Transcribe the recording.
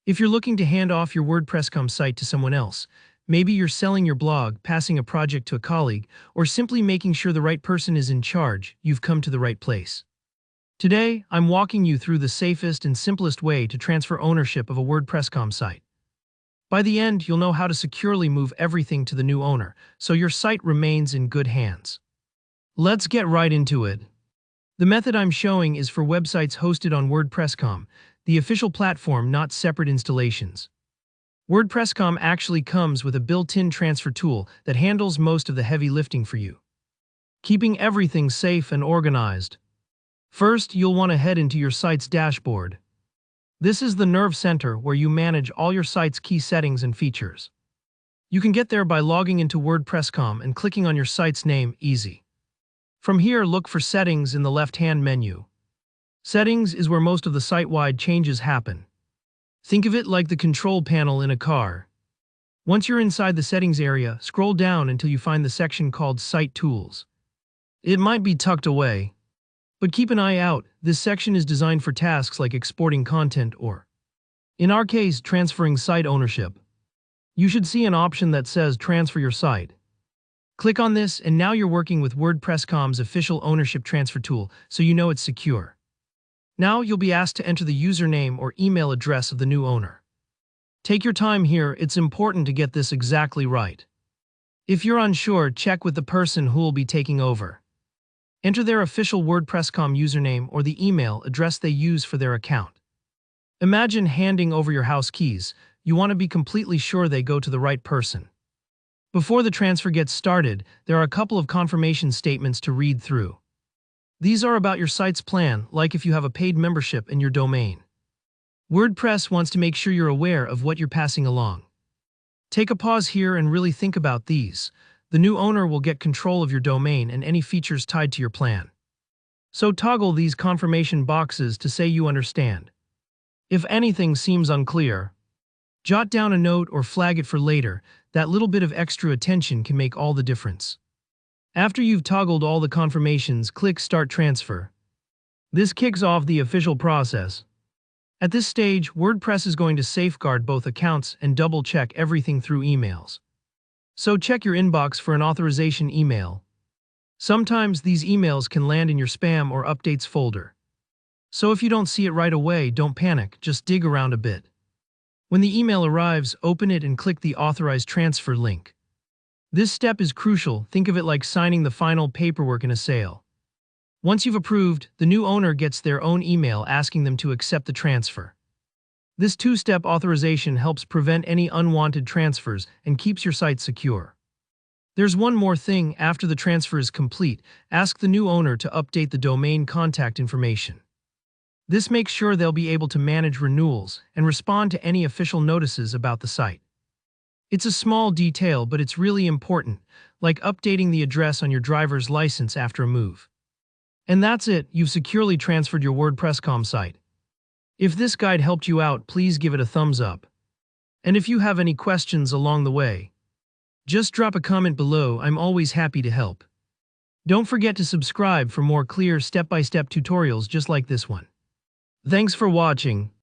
If you're looking to hand off your WordPress.com site to someone else, maybe you're selling your blog, passing a project to a colleague, or simply making sure the right person is in charge, you've come to the right place. Today, I'm walking you through the safest and simplest way to transfer ownership of a WordPress.com site. By the end, you'll know how to securely move everything to the new owner, so your site remains in good hands. Let's get right into it. The method I'm showing is for websites hosted on WordPress.com, the official platform, not separate installations. WordPress.com actually comes with a built-in transfer tool that handles most of the heavy lifting for you, keeping everything safe and organized. First, you'll want to head into your site's dashboard. This is the nerve center where you manage all your site's key settings and features. You can get there by logging into WordPress.com and clicking on your site's name, easy. From here, look for Settings in the left-hand menu. Settings is where most of the site-wide changes happen. Think of it like the control panel in a car. Once you're inside the settings area, scroll down until you find the section called Site Tools. It might be tucked away, but keep an eye out. This section is designed for tasks like exporting content or, in our case, transferring site ownership. You should see an option that says Transfer Your Site. Click on this, and now you're working with WordPress.com's official ownership transfer tool, so you know it's secure. Now you'll be asked to enter the username or email address of the new owner. Take your time here, it's important to get this exactly right. If you're unsure, check with the person who will be taking over. Enter their official WordPress.com username or the email address they use for their account. Imagine handing over your house keys. You want to be completely sure they go to the right person. Before the transfer gets started, there are a couple of confirmation statements to read through. These are about your site's plan, like if you have a paid membership in your domain. WordPress wants to make sure you're aware of what you're passing along. Take a pause here and really think about these. The new owner will get control of your domain and any features tied to your plan. So toggle these confirmation boxes to say you understand. If anything seems unclear, jot down a note or flag it for later. That little bit of extra attention can make all the difference. After you've toggled all the confirmations, click Start Transfer. This kicks off the official process. At this stage, WordPress is going to safeguard both accounts and double-check everything through emails. So check your inbox for an authorization email. Sometimes these emails can land in your spam or updates folder. So if you don't see it right away, don't panic, just dig around a bit. When the email arrives, open it and click the Authorized Transfer link. This step is crucial. Think of it like signing the final paperwork in a sale. Once you've approved, the new owner gets their own email asking them to accept the transfer. This two-step authorization helps prevent any unwanted transfers and keeps your site secure. There's one more thing. After the transfer is complete, ask the new owner to update the domain contact information. This makes sure they'll be able to manage renewals and respond to any official notices about the site. It's a small detail, but it's really important, like updating the address on your driver's license after a move. And that's it, you've securely transferred your WordPress.com site. If this guide helped you out, please give it a thumbs up. And if you have any questions along the way, just drop a comment below. I'm always happy to help. Don't forget to subscribe for more clear step-by-step tutorials just like this one. Thanks for watching.